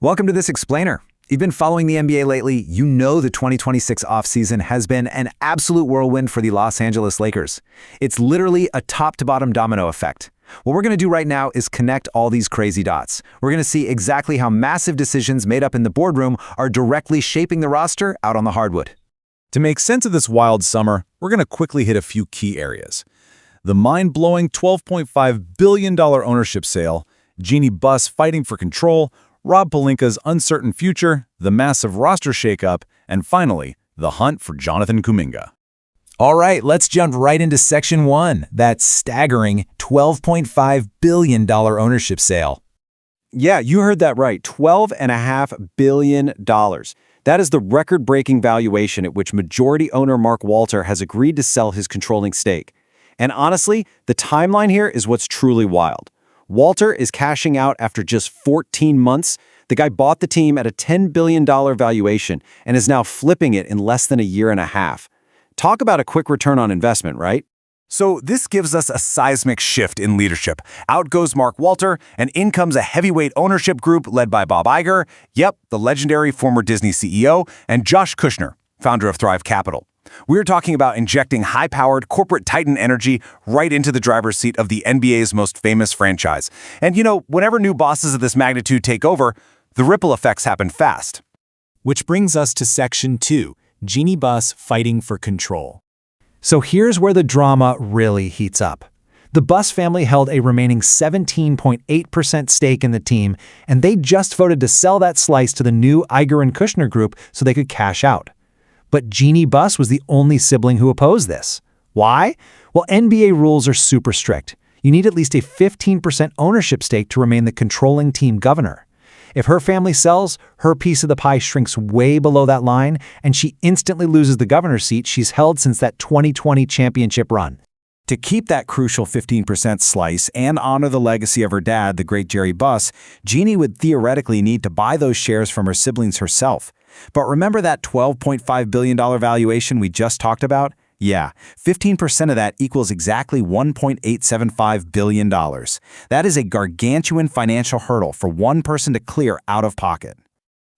Welcome to this explainer. If you've been following the NBA lately, you know the 2026 offseason has been an absolute whirlwind for the Los Angeles Lakers. It's literally a top-to-bottom domino effect. What we're going to do right now is connect all these crazy dots. We're going to see exactly how massive decisions made up in the boardroom are directly shaping the roster out on the hardwood. To make sense of this wild summer, we're going to quickly hit a few key areas. The mind-blowing $12.5 billion ownership sale, Jeanie Buss fighting for control, Rob Pelinka's uncertain future, the massive roster shakeup, and finally, the hunt for Jonathan Kuminga. All right, let's jump right into Section 1, that staggering $12.5 billion ownership sale. Yeah, you heard that right, $12.5 billion. That is the record-breaking valuation at which majority owner Mark Walter has agreed to sell his controlling stake. And honestly, the timeline here is what's truly wild. Walter is cashing out after just 14 months. The guy bought the team at a $10 billion valuation and is now flipping it in less than a year and a half. Talk about a quick return on investment, right? So this gives us a seismic shift in leadership. Out goes Mark Walter, and in comes a heavyweight ownership group led by Bob Iger, the legendary former Disney CEO, and Josh Kushner, founder of Thrive Capital. We're talking about injecting high-powered corporate titan energy right into the driver's seat of the NBA's most famous franchise. And whenever new bosses of this magnitude take over, the ripple effects happen fast. Which brings us to Section 2, Jeanie Buss fighting for control. So here's where the drama really heats up. The Buss family held a remaining 17.8% stake in the team, and they just voted to sell that slice to the new Iger and Kushner group so they could cash out. But Jeanie Buss was the only sibling who opposed this. Why? Well, NBA rules are super strict. You need at least a 15% ownership stake to remain the controlling team governor. If her family sells, her piece of the pie shrinks way below that line, and she instantly loses the governor's seat she's held since that 2020 championship run. To keep that crucial 15% slice and honor the legacy of her dad, the great Jerry Buss, Jeanie would theoretically need to buy those shares from her siblings herself. But remember that $12.5 billion valuation we just talked about? Yeah, 15% of that equals exactly $1.875 billion. That is a gargantuan financial hurdle for one person to clear out of pocket.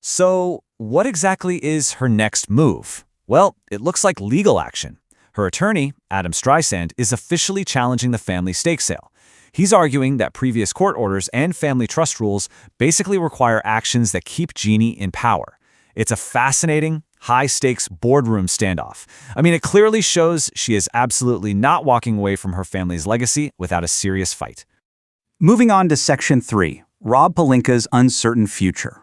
So, what exactly is her next move? Well, it looks like legal action. Her attorney, Adam Streisand, is officially challenging the family stake sale. He's arguing that previous court orders and family trust rules basically require actions that keep Jeanie in power. It's a fascinating, high-stakes boardroom standoff. It clearly shows she is absolutely not walking away from her family's legacy without a serious fight. Moving on to Section 3, Rob Pelinka's uncertain future.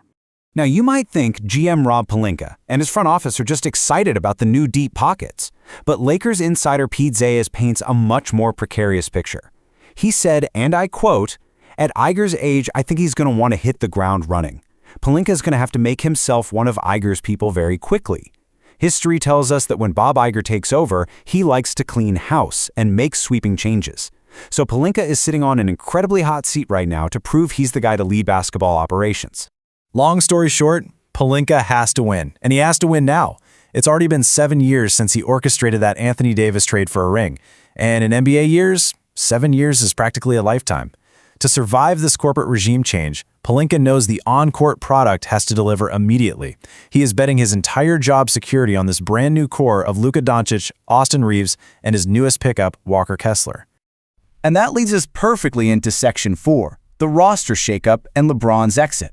Now, you might think GM Rob Pelinka and his front office are just excited about the new deep pockets. But Lakers insider Pete Zayas paints a much more precarious picture. He said, and I quote, "At Iger's age, I think he's going to want to hit the ground running. Pelinka's going to have to make himself one of Iger's people very quickly. History tells us that when Bob Iger takes over, he likes to clean house and make sweeping changes. So Pelinka is sitting on an incredibly hot seat right now to prove he's the guy to lead basketball operations." Long story short, Pelinka has to win, and he has to win now. It's already been 7 years since he orchestrated that Anthony Davis trade for a ring. And in NBA years, 7 years is practically a lifetime. To survive this corporate regime change, Pelinka knows the on-court product has to deliver immediately. He is betting his entire job security on this brand new core of Luka Dončić, Austin Reeves, and his newest pickup, Walker Kessler. And that leads us perfectly into Section 4, the roster shakeup and LeBron's exit.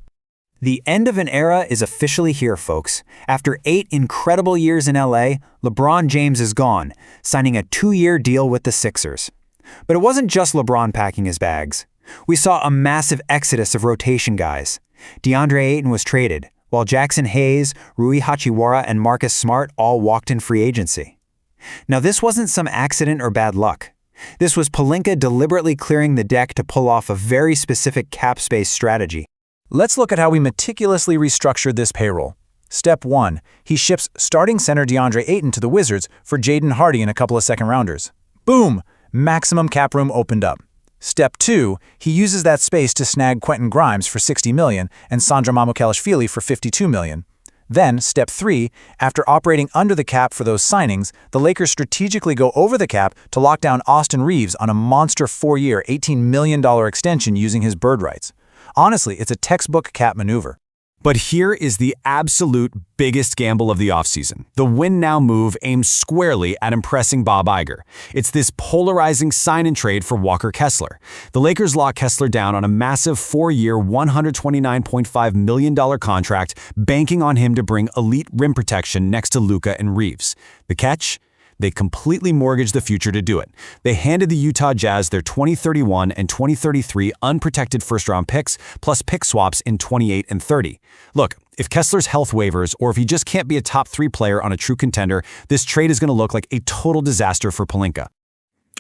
The end of an era is officially here, folks. After 8 incredible years in LA, LeBron James is gone, signing a 2-year deal with the Sixers. But it wasn't just LeBron packing his bags. We saw a massive exodus of rotation guys. DeAndre Ayton was traded, while Jackson Hayes, Rui Hachimura, and Marcus Smart all walked in free agency. Now, this wasn't some accident or bad luck. This was Pelinka deliberately clearing the deck to pull off a very specific cap space strategy. Let's look at how we meticulously restructured this payroll. Step 1, he ships starting center DeAndre Ayton to the Wizards for Jaden Hardy and a couple of second-rounders. Boom! Maximum cap room opened up. Step 2, he uses that space to snag Quentin Grimes for $60 million and Sandro Mamukelashvili for $52 million. Then, Step 3, after operating under the cap for those signings, the Lakers strategically go over the cap to lock down Austin Reeves on a monster 4-year, $18 million extension using his bird rights. Honestly, it's a textbook cap maneuver. But here is the absolute biggest gamble of the offseason. The win now move aims squarely at impressing Bob Iger. It's this polarizing sign-and-trade for Walker Kessler. The Lakers lock Kessler down on a massive 4-year, $129.5 million contract, banking on him to bring elite rim protection next to Luka and Reeves. The catch? They completely mortgaged the future to do it. They handed the Utah Jazz their 2031 and 2033 unprotected first-round picks, plus pick swaps in 28 and 30. Look, if Kessler's health wavers, or if he just can't be a top 3 player on a true contender, this trade is going to look like a total disaster for Pelinka.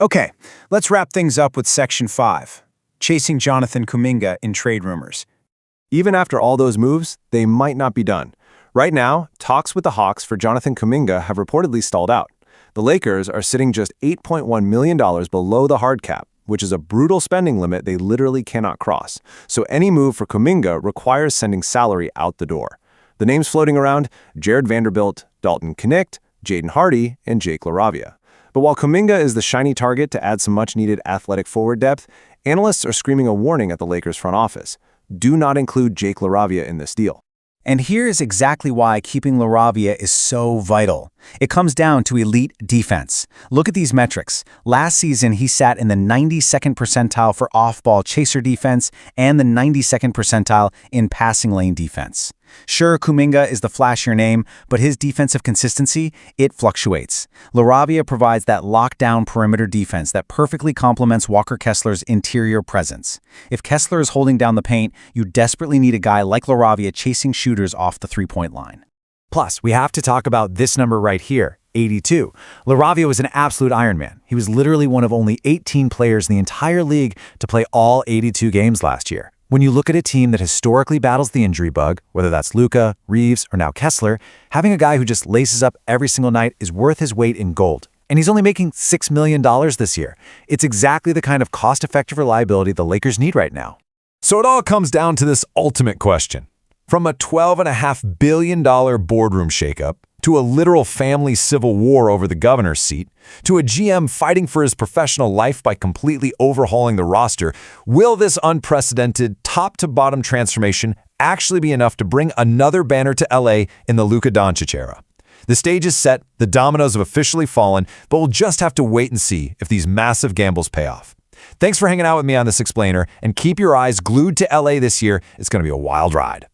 Okay, let's wrap things up with Section 5, chasing Jonathan Kuminga in trade rumors. Even after all those moves, they might not be done. Right now, talks with the Hawks for Jonathan Kuminga have reportedly stalled out. The Lakers are sitting just $8.1 million below the hard cap, which is a brutal spending limit they literally cannot cross. So any move for Kuminga requires sending salary out the door. The names floating around: Jared Vanderbilt, Dalton Knecht, Jaden Hardy, and Jake LaRavia. But while Kuminga is the shiny target to add some much-needed athletic forward depth, analysts are screaming a warning at the Lakers front office. Do not include Jake LaRavia in this deal. And here is exactly why keeping LaRavia is so vital. It comes down to elite defense. Look at these metrics. Last season, he sat in the 92nd percentile for off-ball chaser defense and the 92nd percentile in passing lane defense. Sure, Kuminga is the flashier name, but his defensive consistency, it fluctuates. LaRavia provides that lockdown perimeter defense that perfectly complements Walker Kessler's interior presence. If Kessler is holding down the paint, you desperately need a guy like LaRavia chasing shooters off the three-point line. Plus, we have to talk about this number right here, 82. LaRavia was an absolute Iron Man. He was literally one of only 18 players in the entire league to play all 82 games last year. When you look at a team that historically battles the injury bug, whether that's Luka, Reeves, or now Kessler, having a guy who just laces up every single night is worth his weight in gold. And he's only making $6 million this year. It's exactly the kind of cost-effective reliability the Lakers need right now. So it all comes down to this ultimate question. From a $12.5 billion boardroom shakeup, to a literal family civil war over the governor's seat, to a GM fighting for his professional life by completely overhauling the roster, will this unprecedented top-to-bottom transformation actually be enough to bring another banner to LA in the Luka Dončić era? The stage is set, the dominoes have officially fallen, but we'll just have to wait and see if these massive gambles pay off. Thanks for hanging out with me on this explainer, and keep your eyes glued to LA this year. It's going to be a wild ride.